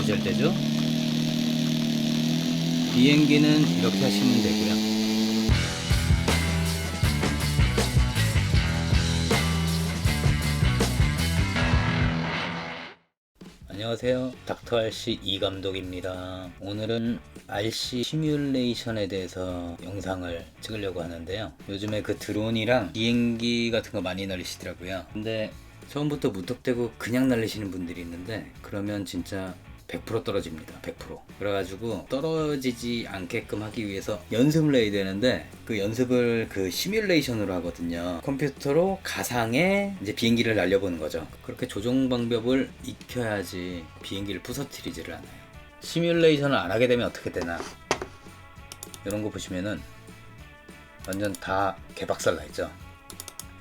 조절되죠. 비행기는 이렇게 하시면 되고요. 안녕하세요, 닥터 RC 이감독입니다. 오늘은 RC 시뮬레이션에 대해서 영상을 찍으려고 하는데요. 요즘에 그 드론이랑 비행기 같은 거 많이 날리시더라고요. 근데 처음부터 무턱대고 그냥 날리시는 분들이 있는데 그러면 진짜 100% 떨어집니다. 100%. 그래가지고 떨어지지 않게끔 하기 위해서 연습을 해야 되는데 그 연습을 그 시뮬레이션으로 하거든요. 컴퓨터로 가상의 이제 비행기를 날려보는 거죠. 그렇게 조종 방법을 익혀야지 비행기를 부서뜨리지를 않아요. 시뮬레이션을 안 하게 되면 어떻게 되나? 이런 거 보시면은 완전 다 개박살 나 있죠.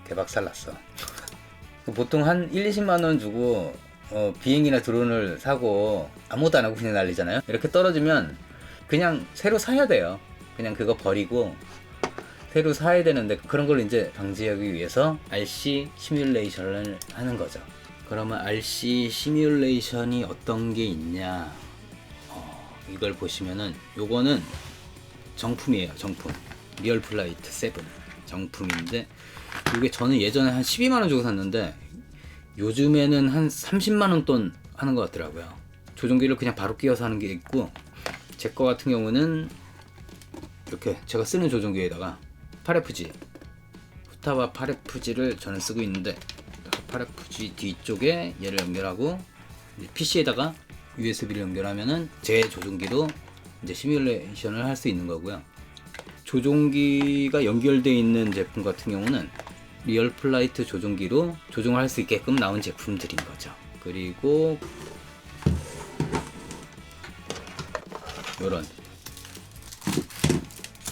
개박살 났어. 보통 한 1, 20만 원 주고 비행기나 드론을 사고 아무것도 안 하고 그냥 날리잖아요. 이렇게 떨어지면 그냥 새로 사야 돼요. 그냥 그거 버리고 새로 사야 되는데 그런 걸 이제 방지하기 위해서 RC 시뮬레이션을 하는 거죠. 그러면 RC 시뮬레이션이 어떤 게 있냐, 이걸 보시면은 요거는 정품이에요. 정품 리얼 플라이트 7 정품인데, 이게 저는 예전에 한 12만원 주고 샀는데 요즘에는 한 30만원 돈 하는 것 같더라고요. 조종기를 그냥 바로 끼워서 하는 게 있고, 제 거 같은 경우는 이렇게 제가 쓰는 조종기에다가 8FG 후타바 8FG를 저는 쓰고 있는데, 8FG 뒤쪽에 얘를 연결하고 PC에다가 USB를 연결하면은 제 조종기로 이제 시뮬레이션을 할 수 있는 거고요. 조종기가 연결되어 있는 제품 같은 경우는 리얼 플라이트 조종기로 조종을 할 수 있게끔 나온 제품들인 거죠. 그리고 요런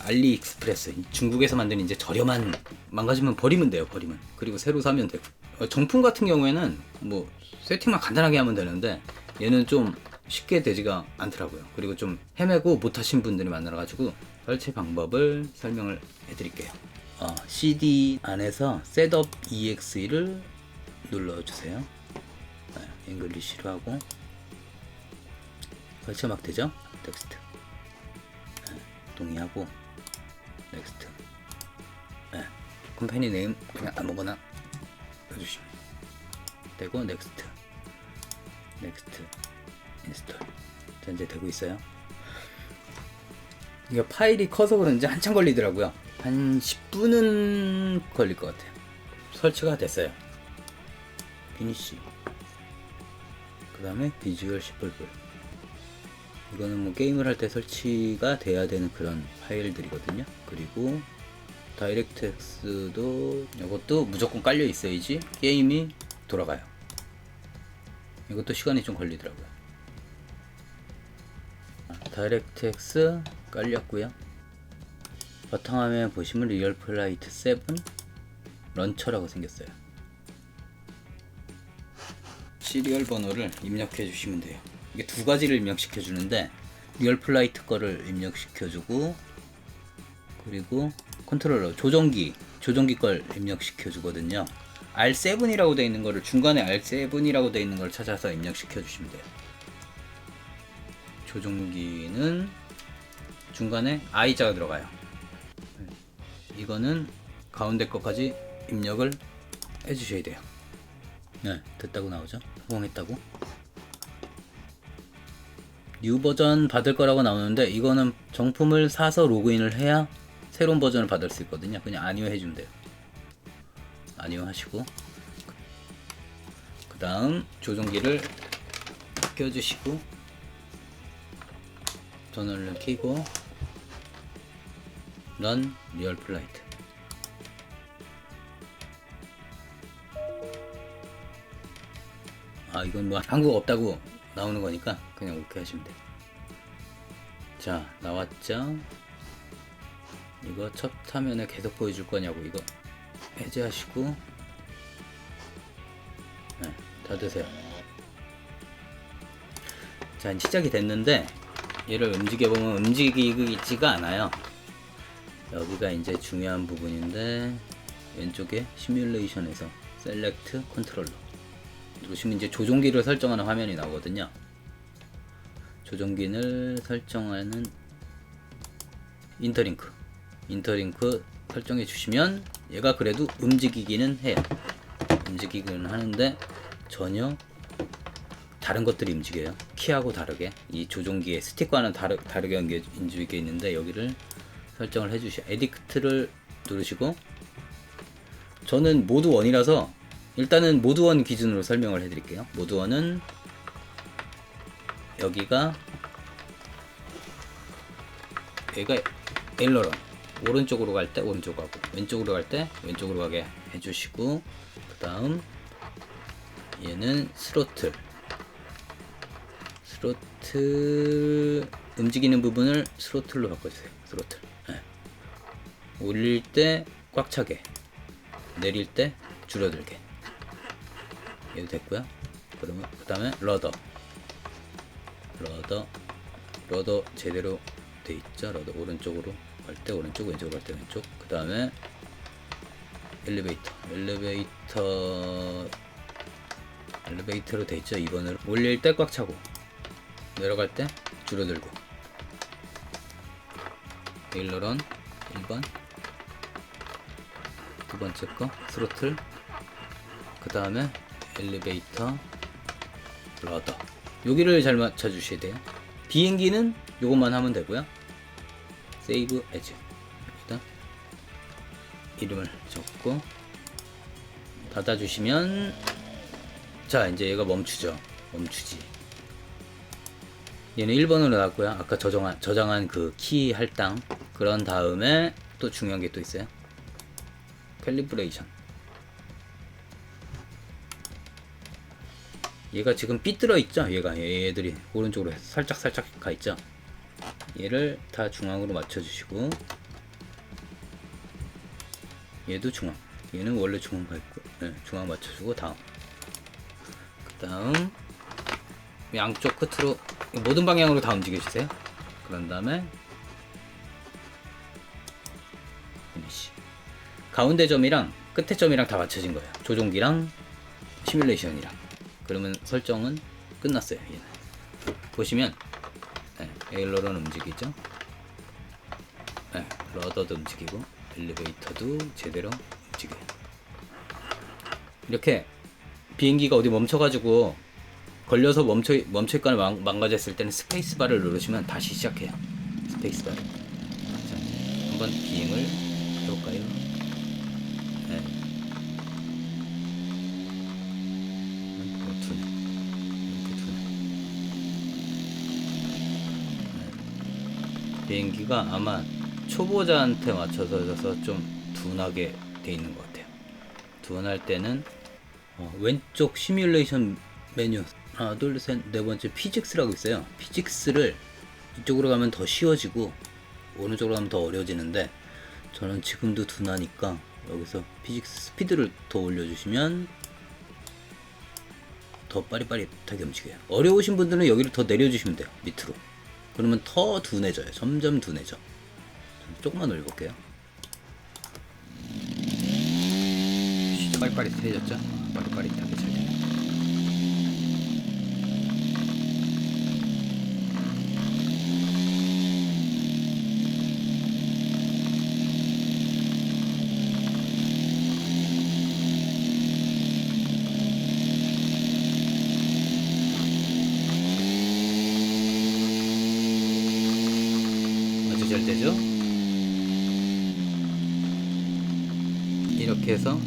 알리익스프레스, 중국에서 만든 이제 저렴한, 망가지면 버리면 돼요. 버리면. 그리고 새로 사면 되고. 정품 같은 경우에는 뭐 세팅만 간단하게 하면 되는데 얘는 좀 쉽게 되지가 않더라고요. 그리고 좀 헤매고 못하신 분들이 많아가지고 설치 방법을 설명을 해드릴게요. CD 안에서 Setup EXE를 눌러주세요. 잉글리시로 하고 설치가 막 되죠? 텍스트 동의하고 넥스트. 컴퍼니 네임 그냥 아무거나 넣어주시면 되고, 넥스트 인스톨. 현재 되고 있어요. 이게 파일이 커서 그런지 한참 걸리더라고요. 한 10분은 걸릴 것 같아요. 설치가 됐어요. 피니시. 그 다음에 비주얼 시플블. 이거는 뭐 게임을 할 때 설치가 돼야 되는 그런 파일들이거든요. 그리고 다이렉트X도 이것도 무조건 깔려 있어야지 게임이 돌아가요. 이것도 시간이 좀 걸리더라고요. 다이렉트X 깔렸고요. 바탕화면에 보시면 리얼 플라이트 7 런처라고 생겼어요. 시리얼 번호를 입력해 주시면 돼요. 이게 두 가지를 입력시켜 주는데, 리얼 플라이트 거를 입력시켜 주고, 그리고 컨트롤러 조종기 걸 입력시켜 주거든요. R7이라고 되어 있는 거를, 중간에 R7이라고 되어 있는 걸 찾아서 입력시켜 주시면 돼요. 조종기는 중간에 I자가 들어가요. 이거는 가운데 것까지 입력을 해주셔야 돼요. 네, 됐다고 나오죠. 성공했다고. 뉴 버전 받을 거라고 나오는데, 이거는 정품을 사서 로그인을 해야 새로운 버전을 받을 수 있거든요. 그냥 아니오 해주면 돼요. 아니오 하시고, 그 다음 조종기를 껴주시고 전원을 켜고 런 리얼 플라이트. 이건 뭐 한국어 없다고 나오는 거니까 그냥 오케이 하시면 돼요. 자, 나왔죠? 이거 첫 화면에 계속 보여줄 거냐고, 이거 해제하시고 닫으세요. 자, 시작이 됐는데 얘를 움직여보면 움직이지가 않아요. 여기가 이제 중요한 부분인데, 왼쪽에 시뮬레이션에서 셀렉트 컨트롤러 누르시면 이제 조종기를 설정하는 화면이 나오거든요. 조종기를 설정하는 인터링크 설정해 주시면 얘가 그래도 움직이기는 해요. 움직이기는 하는데 전혀 다른 것들이 움직여요. 키하고 다르게 이 조종기의 스틱과는 다르게 움직이게 있는데, 여기를 설정을 해주셔. 에디크트를 누르시고, 저는 모드 1이라서 일단은 모드 1 기준으로 설명을 해드릴게요. 모드 1은 여기가 에일러런, 오른쪽으로 갈 때 오른쪽으로 가고 왼쪽으로 갈 때 왼쪽으로 가게 해주시고, 그 다음 얘는 스로틀 움직이는 부분을 스로틀로 바꿔주세요. 스로틀. 네. 올릴 때 꽉 차게, 내릴 때 줄어들게. 얘도 됐고요. 그러면 그 다음에 러더 제대로 돼 있죠. 러더 오른쪽으로 갈 때 오른쪽, 왼쪽으로 갈 때 왼쪽. 그 다음에 엘리베이터로 돼 있죠. 2번으로 올릴 때 꽉 차고 내려갈 때 줄어들고. 에일러런 1번, 두 번째 거 스로틀, 그 다음에 엘리베이터, 러더. 여기를 잘 맞춰 주셔야 돼요. 비행기는 요것만 하면 되고요. 세이브 에즈, 여기다 이름을 적고 닫아 주시면, 자 이제 얘가 멈추지. 얘는 1번으로 나왔고요. 아까 저장한 그 키 할당. 그런 다음에 또 중요한 게 또 있어요. 캘리브레이션. 얘가 지금 삐뚤어 있죠. 얘들이 오른쪽으로 살짝 가 있죠. 얘를 다 중앙으로 맞춰 주시고, 얘도 중앙. 얘는 원래 중앙 가 있고, 네, 중앙 맞춰 주고 다음. 그 다음 양쪽 끝으로 모든 방향으로 다 움직여 주세요. 그런 다음에 피니시. 가운데 점이랑 끝에 점이랑 다 맞춰진 거예요. 조종기랑 시뮬레이션이랑. 그러면 설정은 끝났어요. 얘는. 보시면 네, 에일러런 움직이죠. 네, 러더도 움직이고 엘리베이터도 제대로 움직여요. 이렇게 비행기가 어디 멈춰가지고 걸려서 멈춰있거나 망가졌을 때는 스페이스바를 누르시면 다시 시작해요. 스페이스바를. 자, 한번 비행을 해볼까요? 네. 네. 비행기가 아마 초보자한테 맞춰서 좀 둔하게 돼 있는 것 같아요. 둔할 때는 왼쪽 시뮬레이션 메뉴 하나 둘 셋 네 번째 피직스라고 있어요. 피직스를 이쪽으로 가면 더 쉬워지고 오른쪽으로 가면 더 어려워지는데, 저는 지금도 둔하니까 여기서 피직스 스피드를 더 올려주시면 더 빠릿빠릿하게 움직여요. 어려우신 분들은 여기를 더 내려주시면 돼요. 밑으로. 그러면 더 둔해져요. 점점 둔해져. 조금만 올려볼게요. 빠릿빠릿해졌죠? 빠릿빠릿하게 잘 돼요. 아주 잘 되죠? 이렇게 해서